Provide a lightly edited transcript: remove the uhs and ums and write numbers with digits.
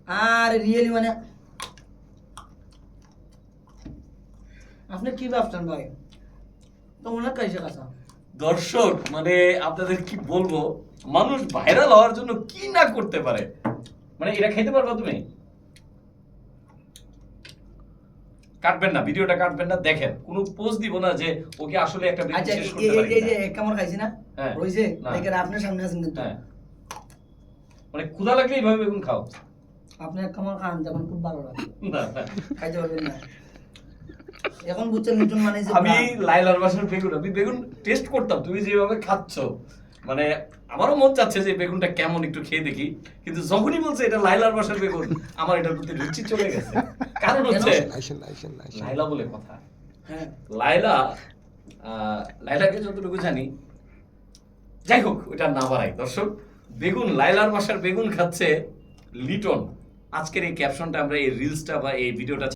Are really মানে আপনি কি ভাবছেন ভাই? তো মনে কাইছে কাঁচা দর্শক মানে আপনাদের কি বলবো, মানুষ ভাইরাল হওয়ার জন্য কি না করতে পারে। মানে এটা খেতে পারবা তুমি? কাটবেন না, ভিডিওটা কাটবেন না, দেখেন কোনো পোস্ট দিব না যে ওকে আসলে একটা বেগুন আচ্ছা শেষ করতে পারি এই যে কিনা। এক কামড় খাইছি না হ্যাঁ। হইছে না। দেখেন আপনার সামনে আছেন কিন্তু হ্যাঁ, মানে ক্ষুধা লাগলে এইভাবে বেগুন খাও। আপনি এক কামড় খান তখন খুব ভালো লাগে, না, না। খাইতে পারবেন না। এখন বুঝছেন নতুন মানে যে আমি লাইলার বাসার বেগুন, আমি বেগুন টেস্ট করতাম, তুমি যেভাবে খাচ্ছ মানে আমারও মন চাচ্ছে যে বেগুনটা কেমন একটু খেয়ে দেখি, কিন্তু যখনই বলছে এটা লাইলার বাসার বেগুন আমার এটার প্রতি রুচি চলে গেছে। কারণ হচ্ছে লাইলা বলে কথা। হ্যাঁ লাইলাকে যতটুকু জানি, যাই হোক ওইটা না বাড়াই। দর্শক, বেগুন, লাইলার বাসার বেগুন খাচ্ছে লিটন। আজকের এই ক্যাপশনটা আমরা এই রিলসটা বা এই ভিডিওটা